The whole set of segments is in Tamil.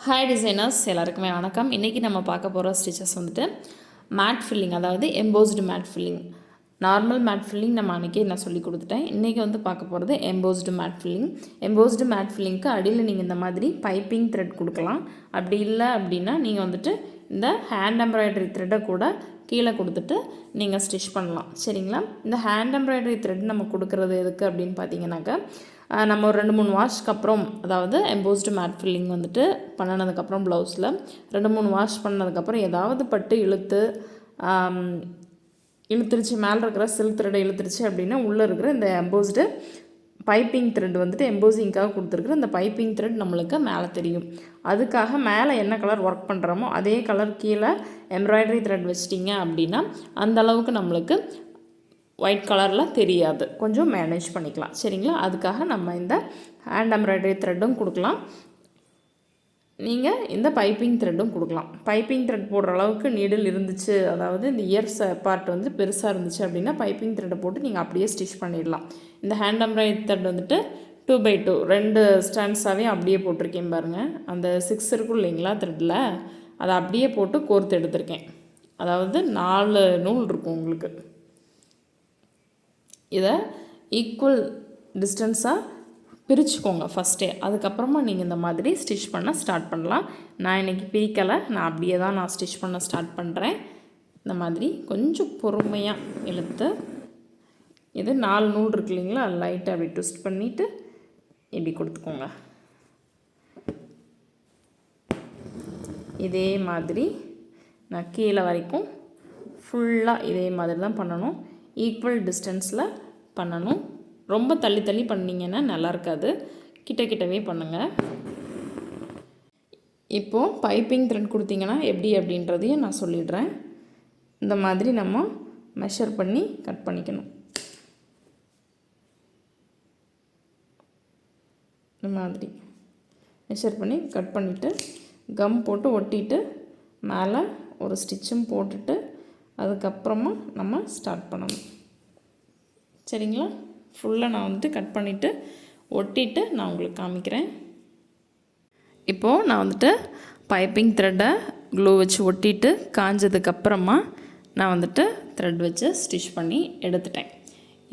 ஹாய் டிசைனர்ஸ் எல்லாருக்குமே வணக்கம். இன்றைக்கி நம்ம பார்க்க போகிற ஸ்டிச்சஸ் வந்துட்டு மேட் ஃபில்லிங், அதாவது embossed mat filling. Normal mat filling நம்ம அன்றைக்கே நான் சொல்லி கொடுத்துட்டேன். இன்றைக்கி வந்து பார்க்க போகிறது embossed mat filling. Embossed mat ஃபில்லிங்க்கு அடியில் நீங்கள் இந்த மாதிரி பைப்பிங் த்ரெட் கொடுக்கலாம். அப்படி இல்லை அப்படின்னா நீங்கள் வந்துட்டு இந்த ஹேண்ட் எம்ப்ராய்டரி த்ரெட்டை கூட கீழே கொடுத்துட்டு நீங்கள் ஸ்டிச் பண்ணலாம். சரிங்களா? இந்த ஹேண்ட் எம்ப்ராய்டரி த்ரெட் நம்ம கொடுக்குறது எதுக்கு அப்படின்னு பார்த்தீங்கன்னாக்கா, நம்ம ஒரு 2-3 வாஷ்க்கு அப்புறம், அதாவது எம்போஸ்டு மேட் ஃபில்லிங் வந்துட்டு பண்ணினதுக்கப்புறம் ப்ளவுஸில் 2-3 வாஷ் பண்ணதுக்கப்புறம் ஏதாவது பட்டு இழுத்துருச்சு, மேலே இருக்கிற சில்க் த்ரெட்டை இழுத்துருச்சு அப்படின்னா உள்ளே இருக்கிற இந்த எம்போஸ்டு பைப்பிங் த்ரெட் வந்துட்டு எம்போசிங்காக கொடுத்துருக்குற இந்த பைப்பிங் த்ரெட் நம்மளுக்கு மேலே தெரியும். அதுக்காக மேலே என்ன கலர் ஒர்க் பண்ணுறோமோ அதே கலர் கீழே எம்ப்ராய்டரி த்ரெட் வச்சிட்டிங்க அப்படின்னா அந்தளவுக்கு நம்மளுக்கு ஒயிட் கலரில் தெரியாது, கொஞ்சம் மேனேஜ் பண்ணிக்கலாம். சரிங்களா? அதுக்காக நம்ம இந்த ஹேண்ட் எம்ப்ராய்டரி த்ரெட்டும் கொடுக்கலாம், நீங்கள் இந்த பைப்பிங் த்ரெட்டும் கொடுக்கலாம். பைப்பிங் த்ரெட் போடுற அளவுக்கு நீடில் இருந்துச்சு, அதாவது இந்த இயர்ஸ் பார்ட் வந்து பெருசாக இருந்துச்சு அப்படின்னா பைப்பிங் த்ரெட்டை போட்டு நீங்கள் அப்படியே ஸ்டிச் பண்ணிடலாம். இந்த ஹேண்ட் எம்ப்ராய்டரி த்ரெட் வந்துட்டு 2x2 2 ஸ்டாண்ட்ஸாகவே அப்படியே போட்டிருக்கேன் பாருங்கள். அந்த 6 இருக்கும் இல்லைங்களா த்ரெட்டில், அதை அப்படியே போட்டு கோர்த்து எடுத்திருக்கேன். அதாவது 4 நூல் இருக்கும் உங்களுக்கு. இதை ஈக்குவல் டிஸ்டன்ஸாக பிரிச்சுக்கோங்க ஃபஸ்ட்டே. அதுக்கப்புறமா நீங்கள் இந்த மாதிரி ஸ்டிச் பண்ண ஸ்டார்ட் பண்ணலாம். நான் இன்றைக்கி பிரிக்கலை, நான் அப்படியே தான் நான் ஸ்டிச் பண்ண ஸ்டார்ட் பண்ணுறேன். இந்த மாதிரி கொஞ்சம் பொறுமையாக இழுத்து, இது 4 நூல் இருக்கு இல்லைங்களா, லைட்டாக அப்படி ட்விஸ்ட் பண்ணிவிட்டு இப்படி கொடுத்துக்கோங்க. இதே மாதிரி நான் கீழே வரைக்கும் ஃபுல்லாக இதே மாதிரி தான் பண்ணணும். ஈக்குவல் டிஸ்டன்ஸில் பண்ணணும். ரொம்ப தள்ளி தள்ளி பண்ணிங்கன்னா நல்லா இருக்காது, கிட்டவே பண்ணுங்கள். இப்போது பைப்பிங் த்ரெட் கொடுத்தீங்கன்னா எப்படி அப்படின்றதையும் நான் சொல்லிடுறேன். இந்த மாதிரி நம்ம மெஷர் பண்ணி கட் பண்ணிக்கணும். இந்த மாதிரி மெஷர் பண்ணி கட் பண்ணிவிட்டு கம் போட்டு ஒட்டிட்டு மேலே ஒரு ஸ்டிச்சும் போட்டுட்டு அதுக்கப்புறமா நம்ம ஸ்டார்ட் பண்ணணும். சரிங்களா? ஃபுல்லாக நான் வந்துட்டு கட் பண்ணிவிட்டு ஒட்டிட்டு நான் உங்களுக்கு காமிக்கிறேன். இப்போது நான் வந்துட்டு பைப்பிங் த்ரெட்டை க்ளூ வச்சு ஒட்டிட்டு காஞ்சதுக்கப்புறமா நான் வந்துட்டு த்ரெட் வச்சு ஸ்டிச் பண்ணி எடுத்துட்டேன்.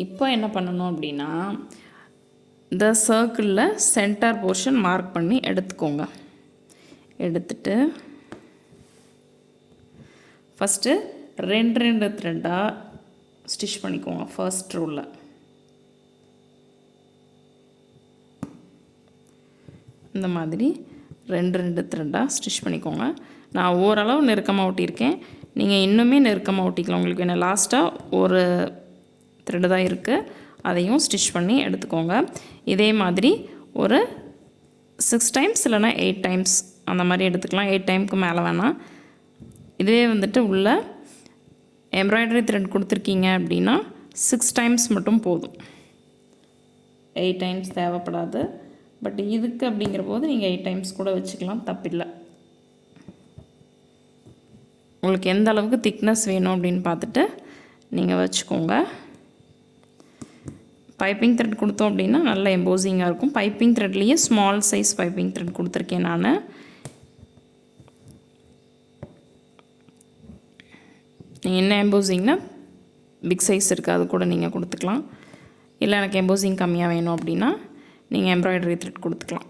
இப்போ என்ன பண்ணணும் அப்படின்னா, இந்த சர்க்கிளில் சென்டர் போர்ஷன் மார்க் பண்ணி எடுத்துக்கோங்க. எடுத்துட்டு ஃபஸ்ட்டு 2 த்ரெட்டாக ஸ்டிச் பண்ணிக்கோங்க. ஃபர்ஸ்ட் ரோவில் இந்த மாதிரி 2 த்ரெட்டாக ஸ்டிச் பண்ணிக்கோங்க. நான் ஓரளவு நெருக்கமாக ஒட்டியிருக்கேன், நீங்கள் இன்னுமே நெருக்கமாக ஒட்டிக்கலாம் உங்களுக்கு வேணும். லாஸ்ட்டாக ஒரு த்ரெட்டு தான் இருக்குது, அதையும் ஸ்டிச் பண்ணி எடுத்துக்கோங்க. இதே மாதிரி ஒரு 6 டைம்ஸ் இல்லைனா 8 டைம்ஸ் அந்த மாதிரி எடுத்துக்கலாம். 8 டைமுக்கு மேலே வேணாம். இதுவே வந்துட்டு உள்ள எம்ப்ராய்டரி த்ரெட் கொடுத்துருக்கீங்க அப்படின்னா 6 டைம்ஸ் மட்டும் போதும், 8 டைம்ஸ் தேவைப்படாது. பட் இதுக்கு அப்படிங்கிற போது நீங்கள் 8 டைம்ஸ் கூட வச்சுக்கலாம், தப்பில்லை. உங்களுக்கு எந்த அளவுக்கு திக்னஸ் வேணும் அப்படின்னு பார்த்துட்டு நீங்கள் வச்சுக்கோங்க. பைப்பிங் த்ரெட் கொடுத்தோம் அப்படின்னா நல்ல எம்போசிங்காக இருக்கும். பைப்பிங் த்ரெட்லேயே ஸ்மால் சைஸ் பைப்பிங் த்ரெட் கொடுத்துருக்கேன் நான். நீங்கள் என்ன எம்போசிங்னா பிக் சைஸ் இருக்குது, அது கூட நீங்கள் கொடுத்துக்கலாம். இல்லை எனக்கு எம்போசிங் கம்மியாக வேணும் அப்படின்னா நீங்கள் எம்ப்ராய்டரி த்ரெட் கொடுத்துக்கலாம்.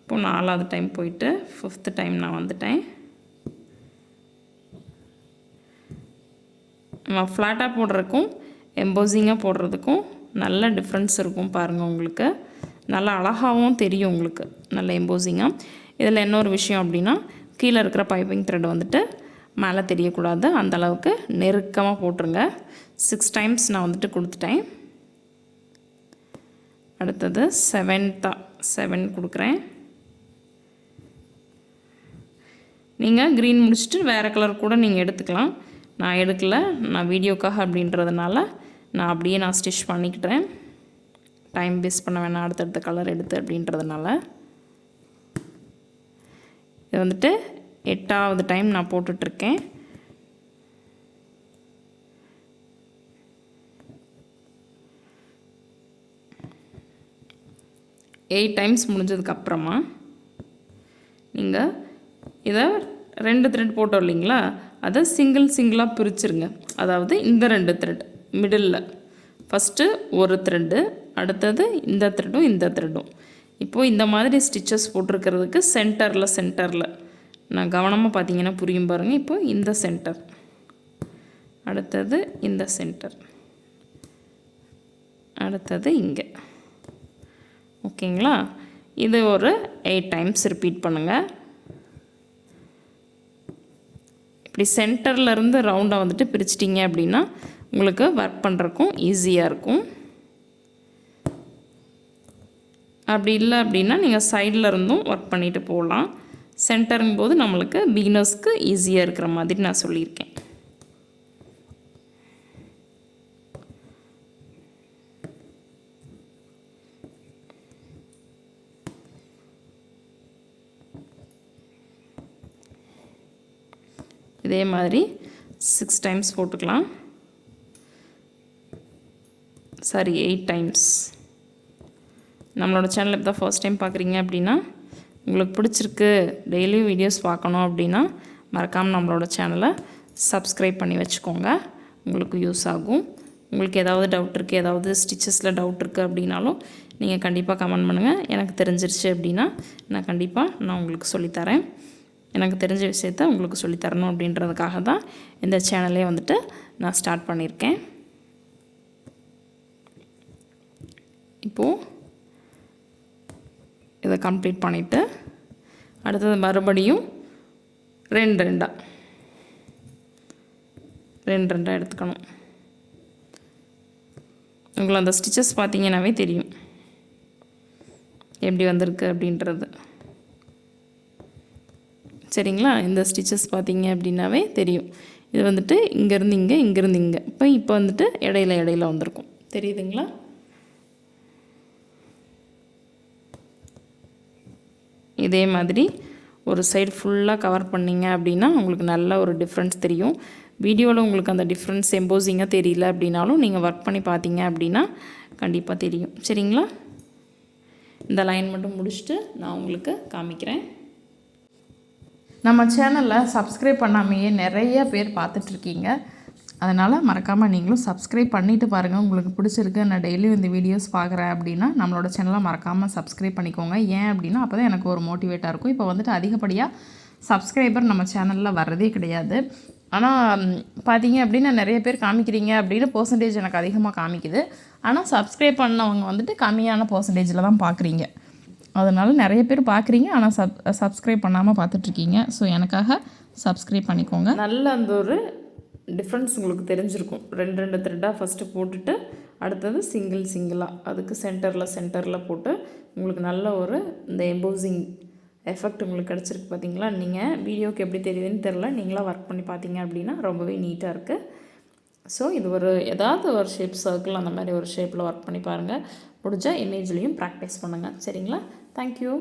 இப்போது 4வது டைம் போயிட்டு 5th டைம் நான் வந்துட்டேன். நம்ம ஃப்ளாட்டாக போடுறதுக்கும் எம்போசிங்காக போடுறதுக்கும் நல்ல டிஃப்ரென்ஸ் இருக்கும் பாருங்கள். உங்களுக்கு நல்லா அழகாகவும் தெரியும், உங்களுக்கு நல்ல எம்போசிங்காக. இதில் இன்னொரு விஷயம் அப்படின்னா, கீழே இருக்கிற பைப்பிங் த்ரெட் வந்துட்டு மேலே தெரியக்கூடாது, அந்தளவுக்கு நெருக்கமாக போட்டுருங்க. 6 டைம்ஸ் நான் வந்துட்டு கொடுத்துட்டேன். அடுத்தது 7 கொடுக்குறேன். நீங்கள் க்ரீன் முடிச்சுட்டு வேறு கலர் கூட நீங்கள் எடுத்துக்கலாம். நான் எடுக்கலை, நான் வீடியோக்காக அப்படின்றதுனால நான் அப்படியே நான் ஸ்டிச் பண்ணிக்கிட்டேன். டைம் வேஸ்ட் பண்ண வேணாம் அடுத்தடுத்த கலர் எடுத்து அப்படின்றதுனால. இது வந்துட்டு 8வது டைம் நான் போட்டுட்ருக்கேன். 8 டைம்ஸ் முடிஞ்சதுக்கப்புறமா நீங்கள் இதை 2 த்ரெட் போட்டோம் இல்லைங்களா, அதை சிங்கிளாக பிரிச்சுருங்க. அதாவது இந்த 2 த்ரெட் மிடில் ஃபஸ்ட்டு ஒரு த்ரெட்டு, அடுத்தது இந்த த்ரெட்டும் இந்த த்ரெட்டும். இப்போது இந்த மாதிரி ஸ்டிச்சஸ் போட்டிருக்கிறதுக்கு சென்டரில் நான் கவனமாக பார்த்தீங்கன்னா புரியும் பாருங்கள். இப்போது இந்த சென்டர், அடுத்தது இந்த சென்டர், அடுத்தது இங்கே. ஓகேங்களா? இது ஒரு 8 டைம்ஸ் ரிப்பீட் பண்ணுங்கள். இப்படி சென்டர்லேருந்து ரவுண்டாக வந்துட்டு பிரிச்சிட்டிங்க அப்படின்னா உங்களுக்கு ஒர்க் பண்ணுறக்கும் ஈஸியாக இருக்கும். அப்படி இல்லை அப்படின்னா நீங்கள் சைடில் இருந்தும் ஒர்க் பண்ணிவிட்டு போகலாம். சென்டருங்கும் போது நம்மளுக்கு பிகினர்ஸ்க்கு ஈஸியாக இருக்கிற மாதிரி நான் சொல்லியிருக்கேன். இதே மாதிரி 6 டைம்ஸ் போட்டுக்கலாம். Sorry 8 times. நம்மளோட சேனல் இப்போ தான் ஃபர்ஸ்ட் டைம் பார்க்குறீங்க அப்படின்னா, உங்களுக்கு பிடிச்சிருக்கு, டெய்லியும் வீடியோஸ் பார்க்கணும் அப்படின்னா மறக்காமல் நம்மளோட சேனலை சப்ஸ்கிரைப் பண்ணி வச்சுக்கோங்க. உங்களுக்கு யூஸ் ஆகும். உங்களுக்கு ஏதாவது டவுட் இருக்குது, ஏதாவது ஸ்டிச்சஸில் டவுட் இருக்குது அப்படின்னாலும் நீங்கள் கண்டிப்பாக கமெண்ட் பண்ணுங்கள். எனக்கு தெரிஞ்சிருச்சு அப்படின்னா நான் உங்களுக்கு சொல்லித்தரேன். எனக்கு தெரிஞ்ச விஷயத்த உங்களுக்கு சொல்லித்தரணும் அப்படின்றதுக்காக தான் இந்த சேனலே வந்துட்டு நான் ஸ்டார்ட் பண்ணியிருக்கேன். இப்போது இதை கம்ப்ளீட் பண்ணிவிட்டு அடுத்தது மறுபடியும் 2 ரெண்டாக எடுத்துக்கணும். உங்களுக்கு அந்த ஸ்டிச்சஸ் பார்த்தீங்கன்னாவே தெரியும் எப்படி வந்திருக்கு அப்படின்றது. சரிங்களா? இந்த ஸ்டிச்சஸ் பார்த்தீங்க அப்படின்னாவே தெரியும். இது வந்துட்டு இங்கேருந்து இங்கே, இப்போ வந்துட்டு இடையில வந்திருக்கும். தெரியுதுங்களா? இதே மாதிரி ஒரு சைடு ஃபுல்லாக கவர் பண்ணிங்க அப்படின்னா உங்களுக்கு நல்ல ஒரு டிஃப்ரென்ஸ் தெரியும். வீடியோவில் உங்களுக்கு அந்த டிஃப்ரென்ஸ் எம்போசிங்காக தெரியல அப்படின்னாலும் நீங்கள் ஒர்க் பண்ணி பார்த்தீங்க அப்படின்னா கண்டிப்பாக தெரியும். சரிங்களா? இந்த லைன் மட்டும் முடிச்சுட்டு நான் உங்களுக்கு காமிக்கிறேன். நம்ம சேனலில் சப்ஸ்கிரைப் பண்ணாமையே நிறைய பேர் பார்த்துட்ருக்கீங்க. அதனால் மறக்காமல் நீங்களும் சப்ஸ்கிரைப் பண்ணிவிட்டு பாருங்கள். உங்களுக்கு பிடிச்சிருக்கு, நான் டெய்லியும் இந்த வீடியோஸ் பார்க்குறேன் அப்படின்னா நம்மளோட சேனலை மறக்காமல் சப்ஸ்கிரைப் பண்ணிக்கோங்க. ஏன் அப்படின்னா அப்போ தான் எனக்கு ஒரு மோட்டிவேட்டாக இருக்கும். இப்போ வந்துட்டு அதிகப்படியாக சப்ஸ்கிரைபர் நம்ம சேனலில் வர்றதே கிடையாது. ஆனால் பார்த்தீங்க அப்படின்னா நிறைய பேர் காமிக்கிறீங்க அப்படின்னு பர்சன்டேஜ் எனக்கு அதிகமாக காமிக்குது. ஆனால் சப்ஸ்கிரைப் பண்ணவங்க வந்துட்டு கம்மியான பர்சன்டேஜில் தான் பார்க்குறீங்க. அதனால் நிறைய பேர் பார்க்குறீங்க, ஆனால் சப்ஸ்கிரைப் பண்ணாமல் பார்த்துட்ருக்கீங்க. ஸோ எனக்காக சப்ஸ்கிரைப் பண்ணிக்கோங்க. நல்ல அந்த ஒரு டிஃப்ரென்ஸ் உங்களுக்கு தெரிஞ்சிருக்கும். 2 த்ரெட்டாக ஃபஸ்ட்டு போட்டுட்டு அடுத்தது சிங்கிளாக அதுக்கு சென்டரில் போட்டு உங்களுக்கு நல்ல ஒரு இந்த எம்போசிங் எஃபெக்ட் உங்களுக்கு கிடச்சிருக்கு. பார்த்தீங்களா? நீங்கள் வீடியோக்கு எப்படி தெரியுதுன்னு தெரில, நீங்களாக ஒர்க் பண்ணி பார்த்தீங்க அப்படின்னா ரொம்பவே நீட்டாக இருக்குது. ஸோ இது ஏதாவது ஒரு ஷேப், சர்க்கிள் அந்த மாதிரி ஒரு ஷேப்பில் ஒர்க் பண்ணி பாருங்கள். முடிஞ்சால் இமேஜ்லேயும் ப்ராக்டிஸ் பண்ணுங்கள். சரிங்களா? தேங்க்யூ.